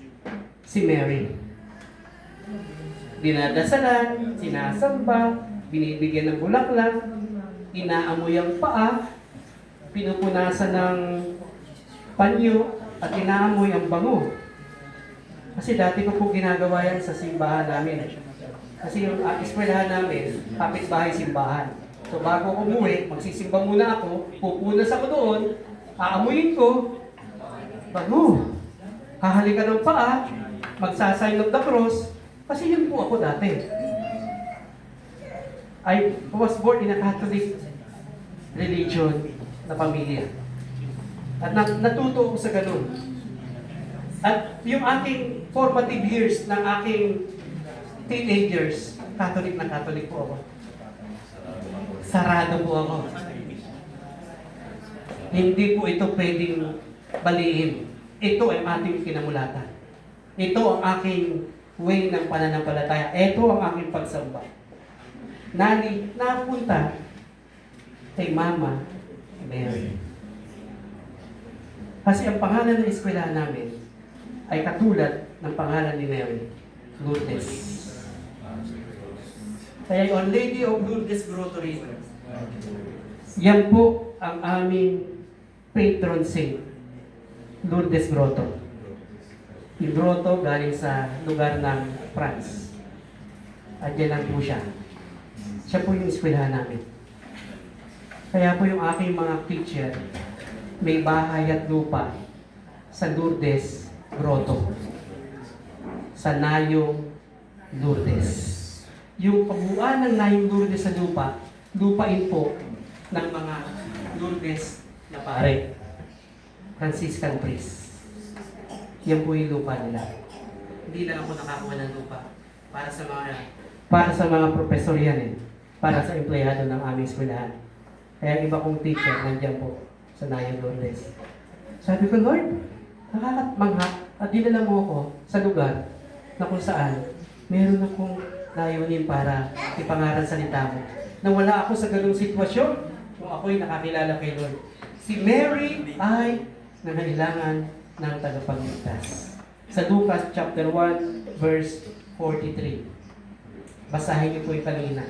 si Mary. Dinadasalan, sinasamba, binibigyan ng bulaklak, inaamoy ang paa, pinupunasan ng panyo, at inaamoy ang bango. Kasi dati ko po ginagawa yan sa simbahan namin. Kasi yung eskwelahan namin, kapitbahay simbahan. So bago ako umuwi, magsisimba muna ako, pupunas ako doon, aamuyin ko, bango. Hahalikan ng paa, magsasign of the cross, kasi yun po ako dati. I was born in a Catholic religion na pamilya. At natuto ako sa ganun. At yung aking formative years ng aking teenagers, Catholic na Catholic po ako. Sarado po ako. Hindi po ito pwedeng baliin. Ito ay ating kinamulatan. Ito ang aking way ng pananampalataya. Ito ang aking pagsamba. Napunta kay Mama Mary. Kasi ang pangalan ng eskwelahan namin ay katulad ng pangalan ni Mary, Lourdes. Kaya yung Lady of Lourdes Grotto River. Yan po ang aming patron saint, Lourdes Grotto. Yung grotto galing sa lugar ng France. At dyan lang po siya. Siya po yung eskwelahan namin. Kaya po yung aking mga teacher, may bahay at lupa sa Lourdes Grotto. Sa Nayong Lourdes. Yung kabuuan ng Nayong Lourdes sa lupa, lupain po ng mga Lourdes na pare. Franciscan priest. Yan po yung lupa nila. Hindi lang ako nakakuha ng lupa para sa mga profesor yan eh. Para sa empleyado ng aming eskwelahan. Kaya iba kong teacher nandiyan po sa Nayong Lourdes. Sabi ko, Lord, nakakatmangha at dinala mo ako sa lugar na kung saan meron akong layunin para ipangaral salita mo. Nawala ako sa ganung sitwasyon kung ako'y nakakilala kay Lord. Si Mary ay nangailangan ng tagapagligtas. Sa Lucas chapter 1 verse 43. Basahin niyo po yung kanina.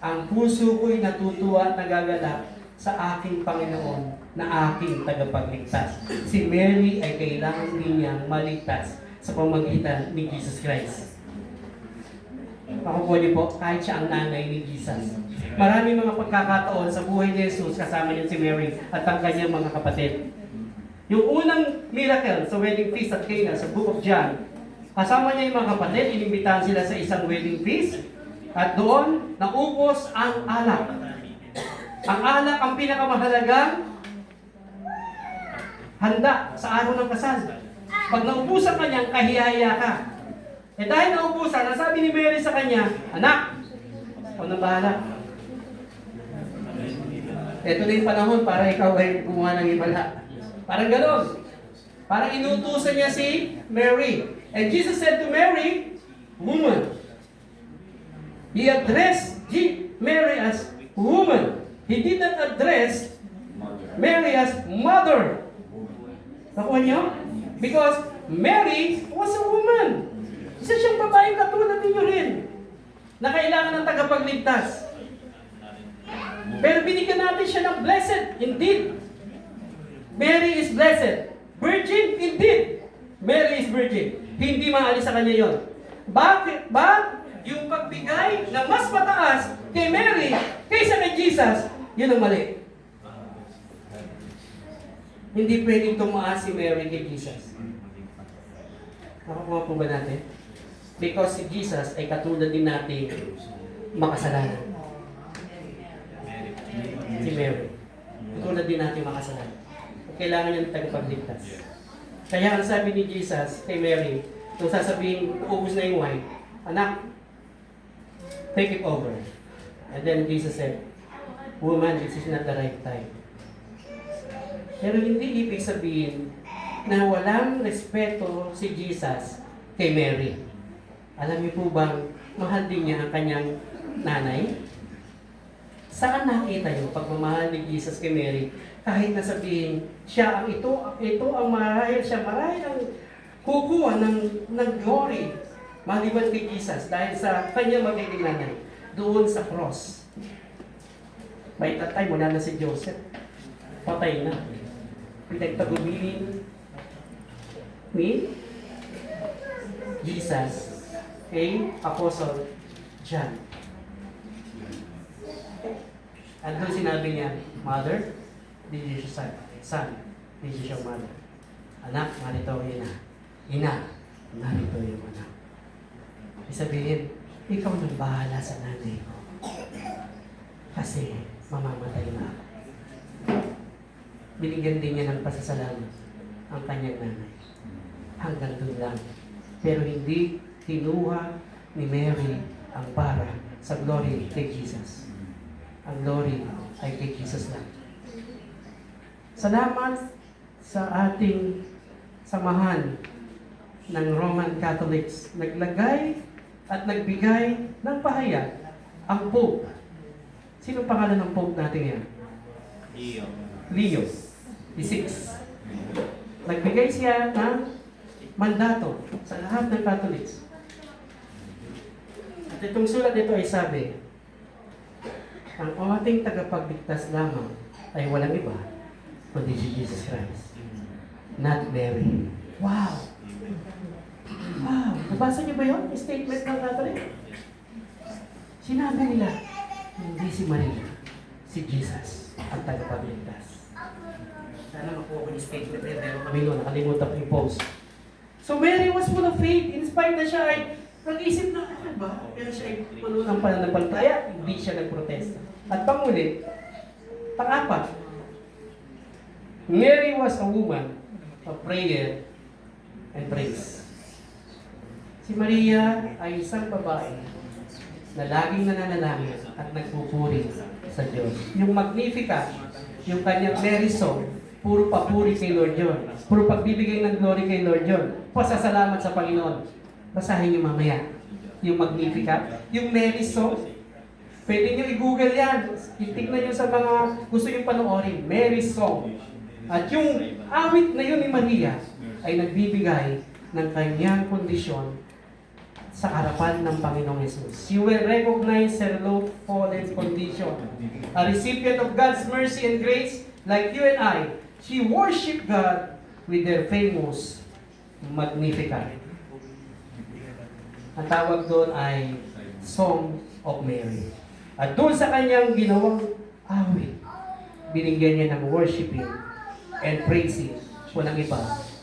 Ang puso ko'y natutuwa at nagagalak sa aking Panginoon na aking tagapagligtas. Si Mary ay kailangan din niyang maligtas sa pamamagitan ni Jesus Christ. Ako po niyo po, kahit siya ang nanay ni Jesus. Maraming mga pagkakataon sa buhay ni Jesus kasama niya si Mary at ang kanyang mga kapatid. Yung unang miracle sa wedding feast at Cana sa Book of John, kasama niya yung mga kapatid, inimbitahan sila sa isang wedding feast, at doon, naubos ang alak. Ang alak ang pinakamahalagang handa sa araw ng kasal. Pag naubusan ka niyang, kahiya ka. Eh dahil naubusan, nasabi ni Mary sa kanya, anak, ako na bahala. Ito na yung panahon para ikaw ay gumawa ng ibala. Parang gano'n. Parang inutusan niya si Mary. And Jesus said to Mary, woman. He addressed Mary as woman. He did not address Mary as mother. Nakuha niyo? Because Mary was a woman. Isa siyang babaeng katulad ninyo rin na kailangan ng tagapagligtas. Pero binigyan natin siya ng blessed. Indeed. Mary is blessed. Virgin? Indeed. Mary is virgin. Hindi maalis sa kanya yon. Bakit ba yung pagbigay na mas mataas kay Mary kaysa kay Jesus, yun ang mali. Hindi pwedeng tumaas si Mary kay Jesus. Nakakuha po ba natin? Because si Jesus ay katulad din natin makasalanan. Si Mary. Katulad din natin makasalanan. Kailangan niya ng tagapagligtas. Kaya ang sabi ni Jesus kay Mary, kung sasabihin, ubus na yung wine, anak, take it over. And then Jesus said, woman, this is not the right time. Pero hindi ibig sabihin na walang respeto si Jesus kay Mary. Alam niyo po bang mahal din niya ang kanyang nanay? Saan nakita yung pagmamahal ni Jesus kay Mary? Kahit na sabihin, siya ang ito ang marahil, siya marahil ang kukuha ng glory maliban kay Jesus dahil sa kanyang magiging nanay doon sa cross. By that time, wala na si Joseph. Patay na. Pinagtagubilin ni Jesus kay Apostle John. At doon sinabi niya, Mother, this is your son. This is your mother. Anak, narito ang ina. Ina, narito yung anak. Sabihin, ikaw nang bahala sa nanay ko. Kasi mamamatay na ako. Binigyan din niya ng pasasalamat ang kanyang nanay. Hanggang doon lang. Pero hindi kinuha ni Mary ang para sa glory kay Jesus. Ang glory ay kay Jesus lang. Salamat sa ating samahan ng Roman Catholics. Naglagay at nagbigay ng pahayag ang Pope. Sino pangalan ng Pope natin yan? Leo XVI. Nagbigay siya ng mandato sa lahat ng Catholics. At itong sulat nito ay sabi, ang ating tagapagligtas lamang ay walang iba kundi si Jesus Christ, not Mary. Wow! Wow! Nabasa niyo ba yun? Statement ng Catholic? Sinabi nila, hindi si Maria, si Jesus ang tagapagligtas. Sana makuha ko yung statement na pero kami noon, nakalimutan ko yung post. So Mary was full of faith, in spite na siya ay nag-isip na, ano ba? Pero siya ay puno ng pananampalataya, hindi siya nagprotesta. At pangulit, pang-apat, Mary was a woman of prayer and praise. Si Maria ay isang babae na laging nananalangin at nagpupuri sa Diyos. Yung Magnificat, yung kanyang Mary song, puro papuri kay Lord yun. Puro pagbibigay ng glory kay Lord yun. Pasasalamat sa Panginoon. Basahin niyo mamaya. Yung Magnificat, yung Mary song, pwede niyo i-google yan. Itignan niyo sa mga gusto niyo panoorin. Mary song. At yung awit na yun ni Maria ay nagbibigay ng kanyang kondisyon sa harapan ng Panginoong Jesus. You will recognize her low fallen condition. A recipient of God's mercy and grace, like you and I, she worshiped God with their famous Magnificat. Ang tawag doon ay Song of Mary. At doon sa kanyang ginawang awit, binigyan niya ng worshiping and praising walang iba,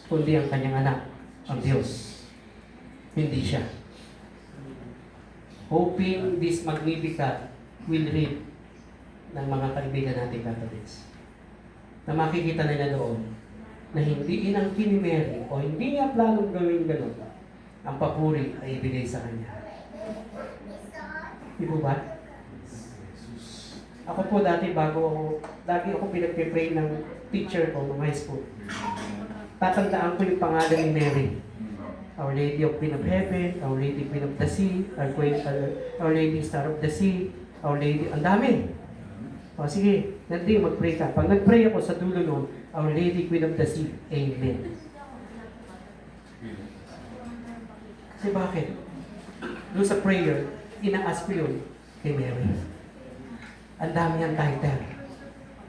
kundi ang kanyang anak, ang Diyos. Hindi siya. Hoping this Magnificat will read ng mga kaibigan natin Catholics. Na makikita nila doon na hindi inangkin ni Mary o hindi niya planong gawin gano'n, ang papuri ay ibigay sa kanya. Di po ba? Ako po lagi ako pinagpipray ng teacher ko ng high school. Tatandaan ko yung pangalan ni Mary. Our Lady of Queen of Heaven, Our Lady Queen of the Sea, Our Lady Star of the Sea, Our Lady, ang dami. O sige, nandiyo mag-pray ka. Pag nag-pray ako sa dulo nun, Our Lady Queen of the Sea, Amen. Kasi bakit? Doon sa prayer, ina-ask ko yun kay Mary. Ang dami niyang title.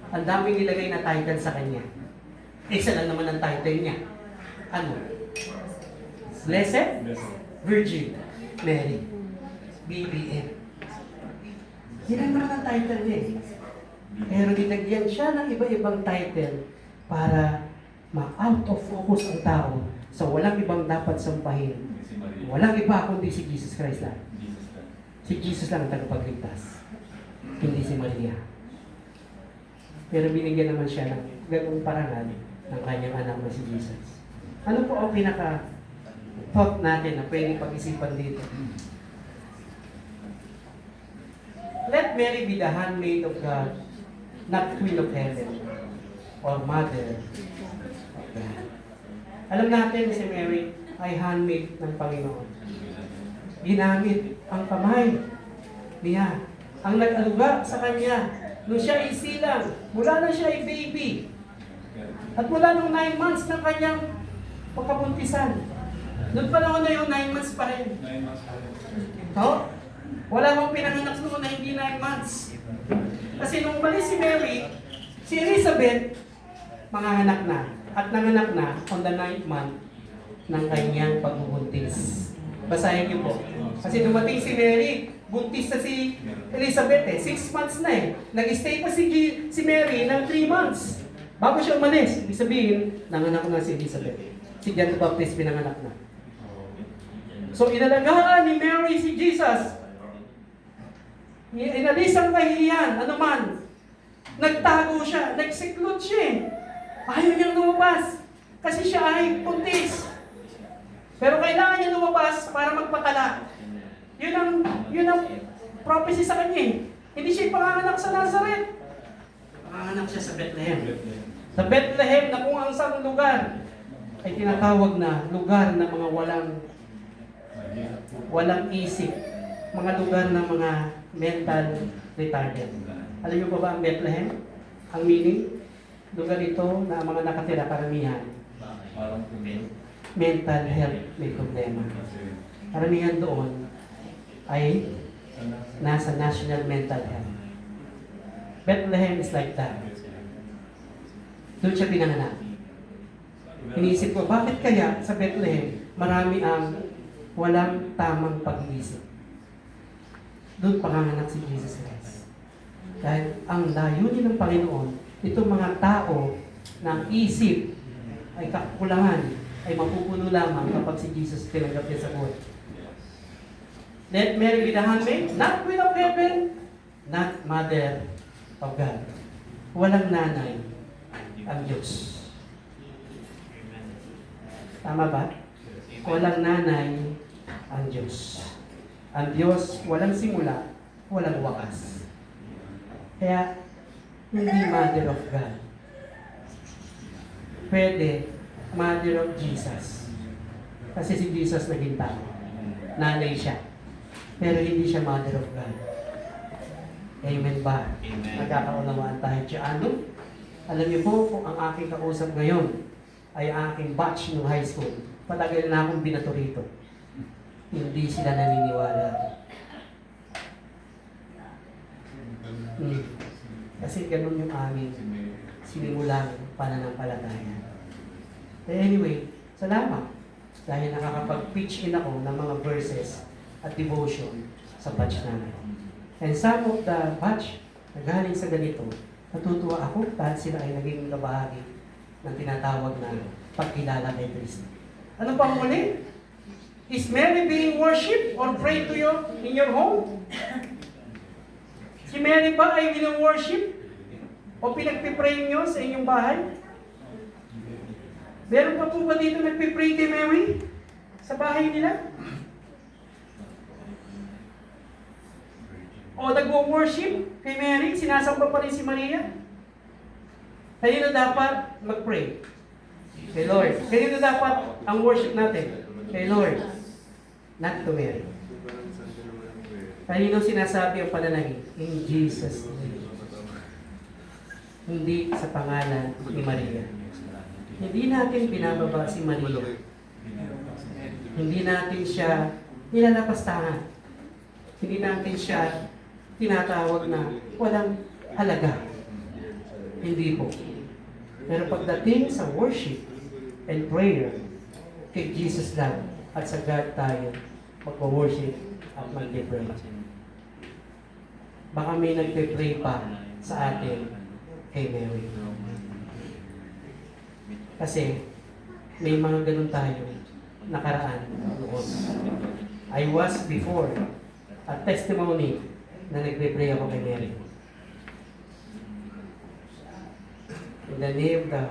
Ang dami nilagay na title sa kanya. Isa lang naman ang title niya. Ano? Blessed Virgin Mary. BBM. Yan ang naman ang title niya. Pero dinagyan siya ng iba-ibang title para ma-out of focus ang tao sa walang ibang dapat sampahin. Walang iba kundi si Jesus Christ lang. Si Jesus lang ang tagapagligtas. Hindi si Maria. Pero binigyan naman siya ng ganung parangal ng kanyang anak na si Jesus. Ano po ang pinaka-thought natin na pwedeng pag-isipan dito? Let Mary be the handmaid of God, not Queen of Heaven or Mother of God. Alam natin si Mary ay handmaid ng Panginoon. Ginamit ang kamay niya. Ang nag-aluga sa kanya nung siya ay silang, mula na siya ay baby. At mula nung 9 months ng kanyang pagkabuntisan. Noong panahon na yung 9 months pa rin. Oh? Wala mong pinanganak noon na hindi 9 months. Kasi nung umalis si Mary, si Elizabeth, manganganak na. At nanganak na on the 9th month ng kanyang pagbubuntis. Basahin niyo po. Kasi dumating si Mary, buntis na si Elizabeth 6 months na Nag-stay pa si Mary ng 3 months. Bago siya umalis, ibig sabihin, nanganak na si Elizabeth. Si John the Baptist pinanganak na. So inalagaan ni Mary si Jesus. Inalis ang kahihiyan, ano man. Nagtago siya, nagsiklot siya. Ayaw niyang lumabas. Kasi siya ay buntis. Pero kailangan niya lumabas para magpatala. Yun ang prophecy sa kanya. Hindi siya ipanganganak sa Nazareth. Panganganak siya sa Bethlehem. Sa Bethlehem na kung ang isang lugar ay tinatawag na lugar na mga walang isip. Mga lugar ng mga mental retarded. Alam niyo ba ang Bethlehem? Ang meaning? Lugar ito na ang mga nakatira karamihan. Mental health may problema. Karamihan doon ay nasa national mental health. Bethlehem is like that. Doon siya pinanganak. Iniisip ko, bakit kaya sa Bethlehem marami ang walang tamang pag-iisip? Doon panganganak si Jesus Christ. Dahil ang layunin ng Panginoon, itong mga tao ng isip ay kakulangan, ay mapupuno lamang kapag si Jesus tinanggap niya sa buhay. Let Mary be the handmaid, not Queen of Heaven, not Mother of God. Walang nanay ang Diyos. Tama ba? Walang nanay ang Diyos. Ang Diyos, walang simula, walang wakas. Kaya, hindi Mother of God. Pwede, Mother of Jesus. Kasi si Jesus naging tao. Nanay siya. Pero hindi siya Mother of God. Amen ba? Amen. Nagkakaunawaan tayo siya. Ano? Alam niyo po, kung ang aking kausap ngayon ay aking batch ng high school, patagal na akong binato rito. Hindi sila naniniwala. Kasi ganun yung aming sinimulang pananampalataya. Anyway, salamat. Dahil nakakapag-pitch in ako ng mga verses at devotion sa batch namin. And some of the batch na galing sa ganito, natutuwa ako dahil sila ay naging kabahagi ng tinatawag na pagkilala kay Kristo. Ano pa ang muli? Is Mary being worshipped or prayed to you in your home? Si Mary ba ay wino-worship o pinagpipray nyo sa inyong bahay? Meron pa po ba dito nagpipray kay Mary sa bahay nila? O nagwo-worship kay Mary, sinasamba pa rin si Maria? Kanino dapat mag-pray? Kay Lord. Kanino dapat ang worship natin? Kay Lord. Not to Mary. Kanino sinasabi ang panalangin? In Jesus' name. Hindi sa pangalan ni Maria. Hindi natin binababa si Maria. Hindi natin siya nilalapastangan. Hindi natin siya tinatawag na walang halaga. Hindi po. Pero pagdating sa worship and prayer, kay Jesus lang at sa God tayo magpo-worship at mag-pray. Baka may nagpe-pray pa sa atin kay Mary. Kasi may mga ganun tayo nakaraan noon. I was before a testimony na nagpe-pray ako kay Mary. In the name of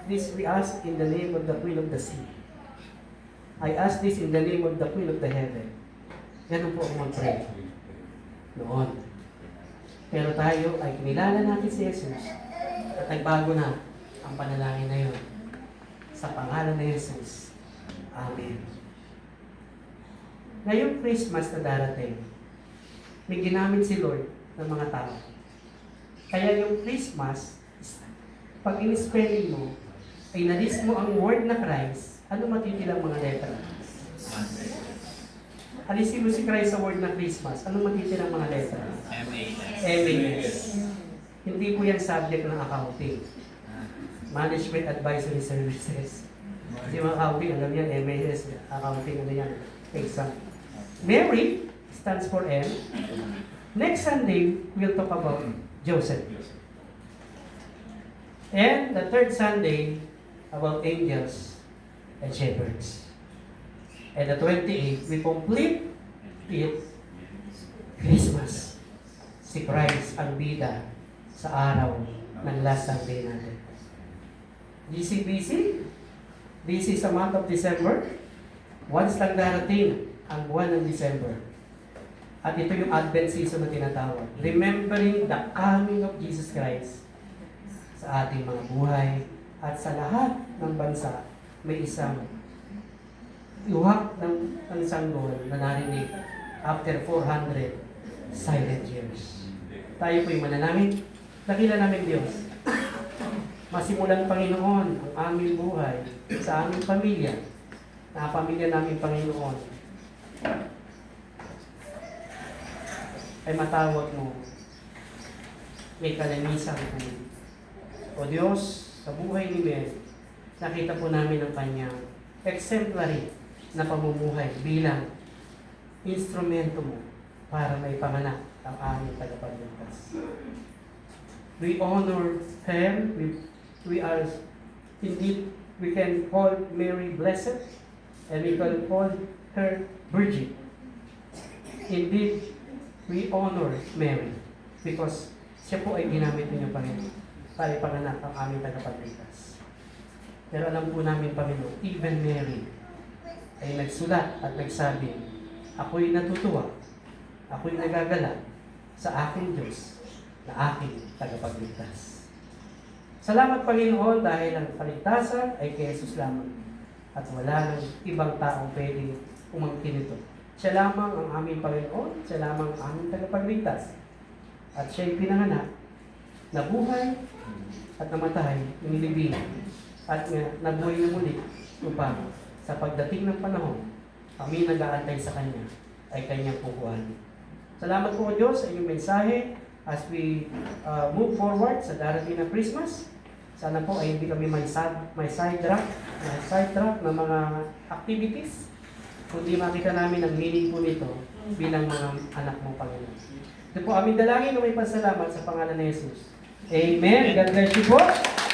this we ask in the name of the Queen of the Sea. I ask this in the name of the Queen of the Heaven. Ganun po ang mag-pray noon. Pero tayo ay kinilala natin si Jesus at nagbago na ang panalangin na yun. Sa pangalan ni Jesus. Amen. Ngayong Christmas na darating, may ginamit si Lord ng mga tao. Kaya yung Christmas, pag in-spelling mo, ay nalis mo ang word na Christ, ano matitilang mga letra? Alisin mo si Christ sa word na Christmas, ano matitilang mga letra? M-A-S. Hindi po yan subject ng accounting. Management Advisory Services. Kasi mga accounting, alam yan, M-A-S, accounting, ano yan, exam. Mary stands for M. Next Sunday, we'll talk about Joseph. And the third Sunday, about angels and shepherds. And the 28th, we complete it Christmas. Si Christ ang bida sa araw ng last Sunday natin. busy? Busy sa month of December? Once lang darating ang buwan ng December. At ito yung Advent season na tinatawag. Remembering the coming of Jesus Christ sa ating mga buhay at sa lahat ng bansa may isang iwak ng sanggol na narinig after 400 silent years. Tayo po'y manalangin. Dakila namin Diyos. Masimulan Panginoon ang aming buhay sa aming pamilya, na pamilya namin Panginoon, ay matawag mo may kalinisan po. O Diyos, sa buhay ni Mary, nakita po namin ang kanyang exemplary na pamumuhay bilang instrumento mo para may panganak ang aming tagapagligtas. We honor her. We are indeed, we can call Mary blessed and we can call her virgin. Indeed, we honor Mary because siya po ay ginamit ninyo, Panginoon, para ipanganak ang aming tagapagligtas. Pero alam po namin, Panginoon, even Mary ay nagsulat at nagsabi, ako'y natutuwa, ako'y nagagala sa aking Diyos na aking tagapagligtas. Salamat, Panginoon, dahil ang kaligtasan ay kay Jesus lamang at wala nang ibang taong pwedeng umangkin ito. Siya lamang ang aming Panginoon, siya lamang ang aming tagapagligtas. At siya'y pinanganak, nabuhay at namatay, nilibing, at nabuhay na muli upang sa pagdating ng panahon, kami nag-aantay sa Kanya ay Kanyang pukuhan. Salamat po, Diyos, sa inyong mensahe as we move forward sa darating na Christmas. Sana po ay hindi kami may sidetrack na mga activities, kundi makita namin ang meaning po nito bilang mga anak mo, Panginoon. Ito po aming dalangin na may pasalamat sa pangalan ni Jesus. Amen. God bless you po.